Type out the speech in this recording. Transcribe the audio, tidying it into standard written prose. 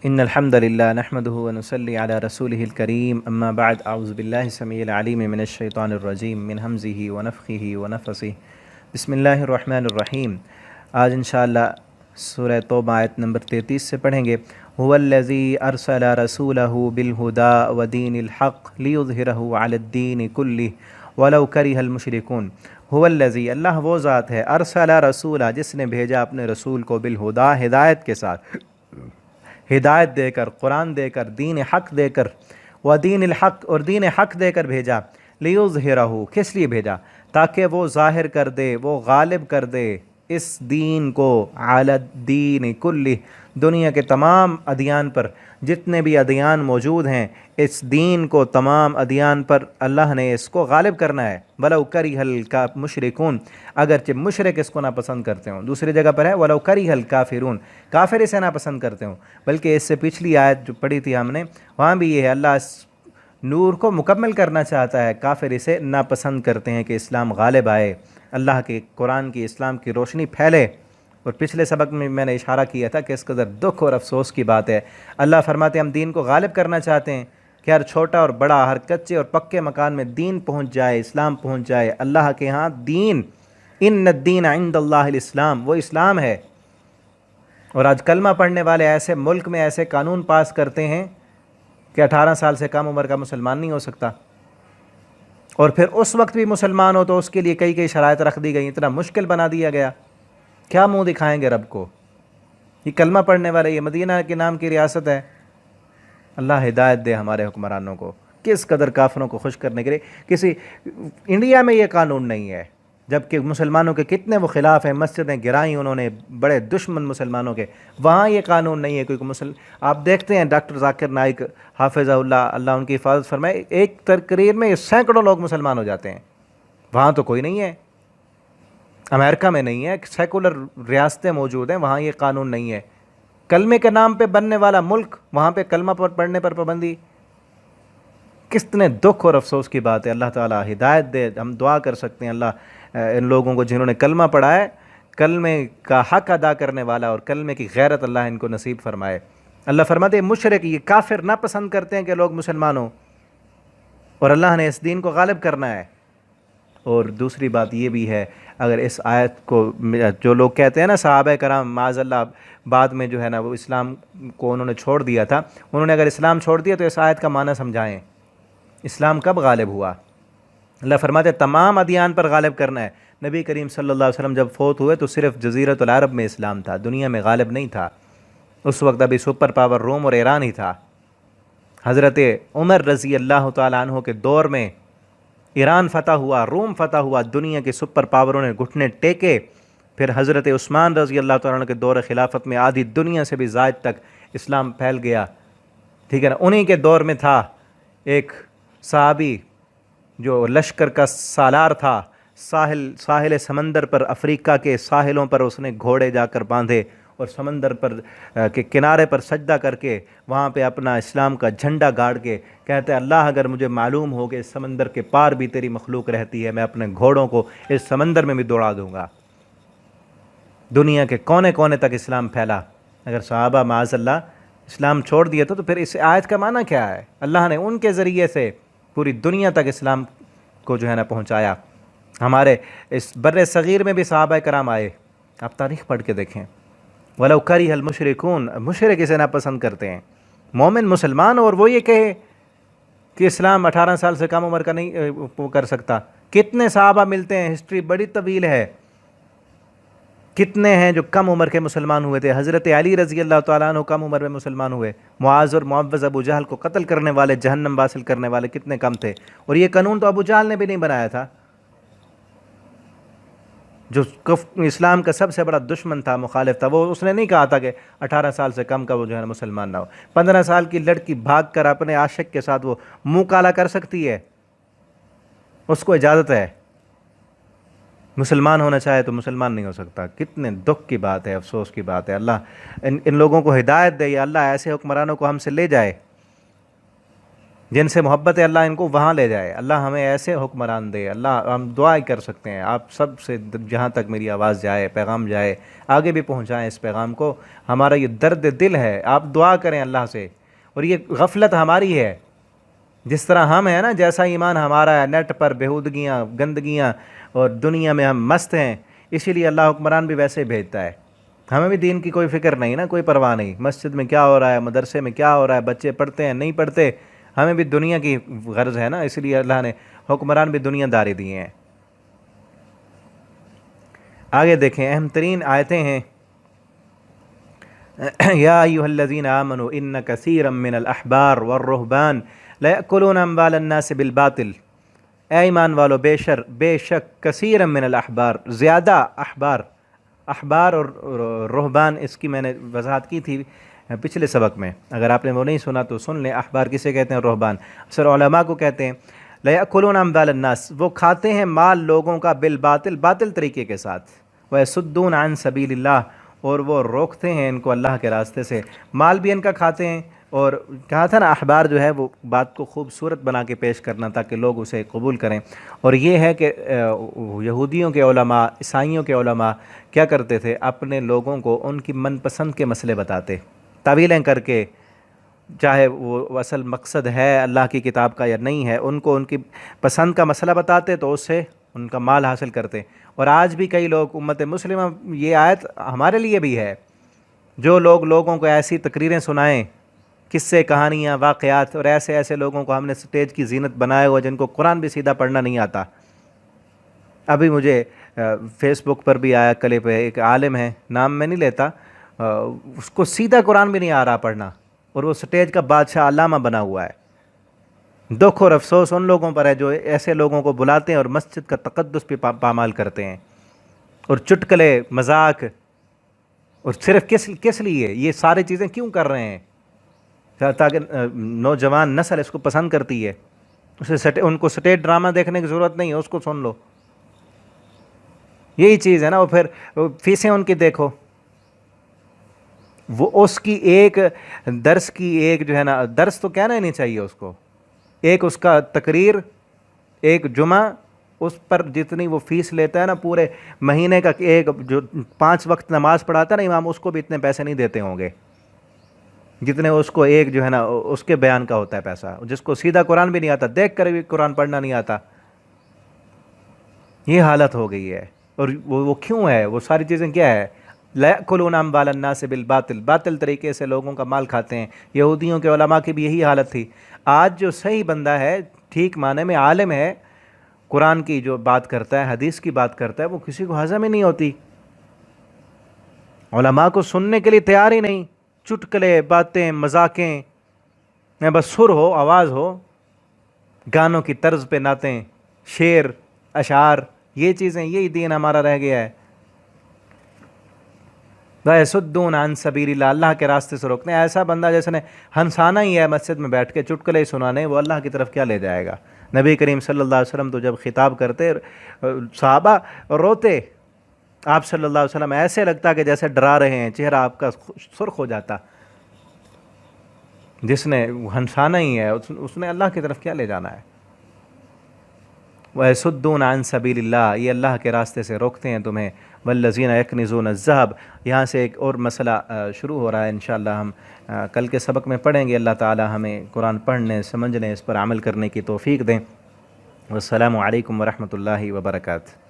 ان الحمد لله نحمده ونصلي على رسوله الكريم اما بعد اعوذ بالله السميع العليم من الشيطان الرجيم من همزه ونفخه ونفثه بسم اللہ الرحمن الرحیم۔ آج انشاءاللہ سورہ توبہ آیت نمبر 33 سے پڑھیں گے۔ هو الذی ارسل رسوله بالهدى ودین الحق لیظہرہ علی الدین کلہ ولو کرہ المشرکون۔ هو الذی، اللہ وہ ذات ہے، ارسل رسولہ، جس نے بھیجا اپنے رسول کو، بالہدى، ہدایت کے ساتھ، ہدایت دے کر، قرآن دے کر، دین حق دے کر، ودین الحق، اور دین حق دے کر بھیجا، لیظہرہ، کس لیے بھیجا؟ تاکہ وہ ظاہر کر دے، وہ غالب کر دے اس دین کو، علی الدین کلہ، دنیا کے تمام ادیان پر، جتنے بھی ادیان موجود ہیں، اس دین کو تمام ادیان پر اللہ نے اس کو غالب کرنا ہے۔ ولو کرہ المشرکون، اگرچہ مشرک اس کو ناپسند کرتے ہوں۔ دوسری جگہ پر ہے ولو کرہ الکافرون، کافر اسے ناپسند کرتے ہوں۔ بلکہ اس سے پچھلی آیت جو پڑھی تھی ہم نے، وہاں بھی یہ ہے، اللہ اس نور کو مکمل کرنا چاہتا ہے، کافر اسے ناپسند کرتے ہیں کہ اسلام غالب آئے، اللہ کے قرآن کی، اسلام کی روشنی پھیلے۔ اور پچھلے سبق میں نے اشارہ کیا تھا کہ اس قدر دکھ اور افسوس کی بات ہے۔ اللہ فرماتے ہیں ہم دین کو غالب کرنا چاہتے ہیں کہ ہر چھوٹا اور بڑا، ہر کچے اور پکے مکان میں دین پہنچ جائے، اسلام پہنچ جائے۔ اللہ کے ہاں دین، ان الدین عند اللہ الاسلام، وہ اسلام ہے۔ اور آج کلمہ پڑھنے والے ایسے ملک میں ایسے قانون پاس کرتے ہیں کہ 18 سال سے کم عمر کا مسلمان نہیں ہو سکتا، اور پھر اس وقت بھی مسلمان ہو تو اس کے لیے کئی شرائط رکھ دی گئی، اتنا مشکل بنا دیا گیا۔ کیا منہ دکھائیں گے رب کو؟ یہ کلمہ پڑھنے والے، یہ مدینہ کے نام کی ریاست ہے۔ اللہ ہدایت دے ہمارے حکمرانوں کو، کس قدر کافروں کو خوش کرنے کے لیے۔ کسی انڈیا میں یہ قانون نہیں ہے، جبکہ مسلمانوں کے کتنے وہ خلاف ہیں، مسجدیں گرائیں انہوں نے، بڑے دشمن مسلمانوں کے۔ وہاں یہ قانون نہیں ہے کوئی آپ دیکھتے ہیں ڈاکٹر ذاکر نائک حافظہ اللہ، اللہ ان کی حفاظت فرمائے، ایک تقریر میں سینکڑوں لوگ مسلمان ہو جاتے ہیں۔ وہاں تو کوئی نہیں ہے، امریکہ میں نہیں ہے، سیکولر ریاستیں موجود ہیں، وہاں یہ قانون نہیں ہے۔ کلمے کے نام پہ بننے والا ملک، وہاں پہ کلمہ پر پڑھنے پر پابندی، کتنے دکھ اور افسوس کی بات ہے۔ اللہ تعالیٰ ہدایت دے۔ ہم دعا کر سکتے ہیں اللہ ان لوگوں کو جنہوں نے کلمہ پڑھا ہے، کلمے کا حق ادا کرنے والا اور کلمے کی غیرت اللہ ان کو نصیب فرمائے۔ اللہ فرماتے ہیں مشرک، یہ کافر ناپسند کرتے ہیں کہ لوگ مسلمان ہوں، اور اللہ نے اس دین کو غالب کرنا ہے۔ اور دوسری بات یہ بھی ہے، اگر اس آیت کو جو لوگ کہتے ہیں نا صحابہ کرام معاذ اللہ بعد میں جو ہے نا وہ اسلام کو انہوں نے چھوڑ دیا تھا، انہوں نے اگر اسلام چھوڑ دیا تو اس آیت کا معنی سمجھائیں، اسلام کب غالب ہوا؟ اللہ فرماتے ہیں تمام ادیان پر غالب کرنا ہے۔ نبی کریم صلی اللہ علیہ وسلم جب فوت ہوئے تو صرف جزیرۃ العرب میں اسلام تھا، دنیا میں غالب نہیں تھا۔ اس وقت ابھی سپر پاور روم اور ایران ہی تھا۔ حضرت عمر رضی اللہ تعالیٰ عنہ کے دور میں ایران فتح ہوا، روم فتح ہوا، دنیا کے سپر پاوروں نے گھٹنے ٹیکے۔ پھر حضرت عثمان رضی اللہ تعالیٰ عنہ کے دور خلافت میں آدھی دنیا سے بھی زائد تک اسلام پھیل گیا، ٹھیک ہے نا۔ انہی کے دور میں تھا ایک صحابی جو لشکر کا سالار تھا، ساحل سمندر پر، افریقہ کے ساحلوں پر اس نے گھوڑے جا کر باندھے اور سمندر پر کے کنارے پر سجدہ کر کے وہاں پہ اپنا اسلام کا جھنڈا گاڑ کے کہتے ہیں اللہ اگر مجھے معلوم ہو کہ اس سمندر کے پار بھی تیری مخلوق رہتی ہے، میں اپنے گھوڑوں کو اس سمندر میں بھی دوڑا دوں گا۔ دنیا کے کونے کونے تک اسلام پھیلا۔ اگر صحابہ معاذ اللہ اسلام چھوڑ دیا تو پھر اس آیت کا معنی کیا ہے؟ اللہ نے ان کے ذریعے سے پوری دنیا تک اسلام کو جو ہے نا پہنچایا۔ ہمارے اس بر صغیر میں بھی صحابہ کرام آئے، آپ تاریخ پڑھ کے دیکھیں۔ وَلَوْ كَرِهَ الْمُشْرِكُونَ، مشرک اسے ناپسند کرتے ہیں۔ مومن مسلمان اور وہ یہ کہے کہ اسلام 18 سال سے کم عمر کا نہیں کر سکتا۔ کتنے صحابہ ملتے ہیں، ہسٹری بڑی طویل ہے، کتنے ہیں جو کم عمر کے مسلمان ہوئے تھے۔ حضرت علی رضی اللہ تعالیٰ عنہ کم عمر میں مسلمان ہوئے۔ معاذ اور معوذ ابو جہل کو قتل کرنے والے، جہنم واصل کرنے والے کتنے کم تھے، اور یہ قانون تو ابو جہل نے بھی نہیں بنایا تھا، جو اسلام کا سب سے بڑا دشمن تھا، مخالف تھا۔ وہ اس نے نہیں کہا تھا کہ 18 سال سے کم کا وہ جو ہے مسلمان نہ ہو۔ 15 سال کی لڑکی بھاگ کر اپنے عاشق کے ساتھ وہ منہ کالا کر سکتی ہے، اس کو اجازت ہے۔ مسلمان ہونا چاہے تو مسلمان نہیں ہو سکتا۔ کتنے دکھ کی بات ہے، افسوس کی بات ہے۔ اللہ ان لوگوں کو ہدایت دے، یا اللہ ایسے حکمرانوں کو ہم سے لے جائے۔ جن سے محبت ہے اللہ ان کو وہاں لے جائے، اللہ ہمیں ایسے حکمران دے، اللہ ہم دعا ہی کر سکتے ہیں۔ آپ سب سے جہاں تک میری آواز جائے، پیغام جائے، آگے بھی پہنچائیں اس پیغام کو۔ ہمارا یہ درد دل ہے، آپ دعا کریں اللہ سے۔ اور یہ غفلت ہماری ہے، جس طرح ہم ہیں نا، جیسا ایمان ہمارا ہے، نیٹ پر بےہودگیاں، گندگیاں اور دنیا میں ہم مست ہیں، اسی لیے اللہ حکمران بھی ویسے بھیجتا ہے۔ ہمیں بھی دین کی کوئی فکر نہیں نا، کوئی پرواہ نہیں، مسجد میں کیا ہو رہا ہے، مدرسے میں کیا ہو رہا ہے، بچے پڑھتے ہیں نہیں پڑھتے، ہمیں بھی دنیا کی غرض ہے نا، اس لیے اللہ نے حکمران بھی دنیا داری دیے ہیں۔ آگے دیکھیں، اہم ترین آیتیں ہیں یا ایھا الذین آمنوا ان کثیرا من الاحبار والرہبان لیأکلون اموال الناس بالباطل۔ اے ایمان والو، بے شک کثیرا من الاحبار، زیادہ احبار اور رہبان، اس کی میں نے وضاحت کی تھی پچھلے سبق میں، اگر آپ نے وہ نہیں سنا تو سن لیں۔ احبار کسے کہتے ہیں؟ رہبان، اکثر علماء کو کہتے ہیں۔ لیأکلون اموال الناس، وہ کھاتے ہیں مال لوگوں کا بالباطل، باطل طریقے کے ساتھ۔ ویصدون عن سبیل اللہ، اور وہ روکتے ہیں ان کو اللہ کے راستے سے، مال بھی ان کا کھاتے ہیں۔ اور کہا تھا نا، احبار جو ہے وہ بات کو خوبصورت بنا کے پیش کرنا تاکہ لوگ اسے قبول کریں۔ اور یہ ہے کہ یہودیوں کے علماء، عیسائیوں کے علماء کیا کرتے تھے، اپنے لوگوں کو ان کی من پسند کے مسئلے بتاتے، تعویلیں کر کے، چاہے وہ اصل مقصد ہے اللہ کی کتاب کا یا نہیں ہے، ان کو ان کی پسند کا مسئلہ بتاتے تو اس سے ان کا مال حاصل کرتے۔ اور آج بھی کئی لوگ، امت مسلمہ، یہ آیت ہمارے لیے بھی ہے، جو لوگ لوگوں کو ایسی تقریریں سنائیں، قصے، کہانیاں، واقعات، اور ایسے لوگوں کو ہم نے سٹیج کی زینت بنایا ہوا جن کو قرآن بھی سیدھا پڑھنا نہیں آتا۔ ابھی مجھے فیس بک پر بھی آیا کلپ ہے، ایک عالم ہے، نام میں نہیں لیتا، اس کو سیدھا قرآن بھی نہیں آ رہا پڑھنا، اور وہ سٹیج کا بادشاہ علامہ بنا ہوا ہے۔ دکھ اور افسوس ان لوگوں پر ہے جو ایسے لوگوں کو بلاتے ہیں اور مسجد کا تقدس بھی پامال کرتے ہیں، اور چٹکلے، مذاق، اور صرف کس لیے یہ ساری چیزیں کیوں کر رہے ہیں؟ تاکہ نوجوان نسل اس کو پسند کرتی ہے، ان کو سٹیج ڈرامہ دیکھنے کی ضرورت نہیں ہے، اس کو سن لو، یہی چیز ہے نا۔ وہ پھر فیسیں ان کی دیکھو، وہ اس کی ایک درس کی ایک جو ہے نا، درس تو کہنا ہی نہیں چاہیے اس کو، ایک اس کا تقریر، ایک جمعہ، اس پر جتنی وہ فیس لیتا ہے نا، پورے مہینے کا ایک جو 5 وقت نماز پڑھاتا ہے نا امام، اس کو بھی اتنے پیسے نہیں دیتے ہوں گے جتنے اس کو ایک جو ہے نا اس کے بیان کا ہوتا ہے پیسہ، جس کو سیدھا قرآن بھی نہیں آتا، دیکھ کر بھی قرآن پڑھنا نہیں آتا۔ یہ حالت ہو گئی ہے، اور وہ کیوں ہے؟ وہ ساری چیزیں کیا ہے؟ لَيَأْكُلُونَ أَمْوَالَ النَّاسِ بِالْبَاطِلِ، باطل طریقے سے لوگوں کا مال کھاتے ہیں۔ یہودیوں کے علماء کی بھی یہی حالت تھی۔ آج جو صحیح بندہ ہے، ٹھیک معنی میں عالم ہے، قرآن کی جو بات کرتا ہے، حدیث کی بات کرتا ہے، وہ کسی کو ہضم ہی نہیں ہوتی، علماء کو سننے کے لیے تیار ہی نہیں۔ چٹکلے، باتیں، مذاقیں، بس سر ہو، آواز ہو، گانوں کی طرز پہ نعتیں، شعر، اشعار، یہ چیزیں، یہی دین ہمارا رہ گیا ہے۔ وَيَصُدُّونَ عَن سَبِيلِ اللَّهِ، اللہ کے راستے سے روکتے ہیں۔ ایسا بندہ جس نے ہنسانا ہی ہے مسجد میں بیٹھ کے، چٹکلے ہی سنانے، وہ اللہ کی طرف کیا لے جائے گا؟ نبی کریم صلی اللہ علیہ وسلم تو جب خطاب کرتے، صحابہ روتے، آپ صلی اللہ علیہ وسلم ایسے لگتا کہ جیسے ڈرا رہے ہیں، چہرہ آپ کا سرخ ہو جاتا۔ جس نے ہنسانا ہی ہے، اس نے اللہ کی طرف کیا لے جانا ہے؟ وَيَصُدُّونَ عَن سَبِيلِ اللَّهِ، یہ اللہ کے راستے سے روکتے ہیں تمہیں۔ وَالَّذِينَ يَكْنِزُونَ الذَّهَبَ، یہاں سے ایک اور مسئلہ شروع ہو رہا ہے، انشاءاللہ ہم کل کے سبق میں پڑھیں گے۔ اللہ تعالی ہمیں قرآن پڑھنے، سمجھنے، اس پر عمل کرنے کی توفیق دیں۔ والسلام علیکم ورحمۃ اللہ وبرکاتہ۔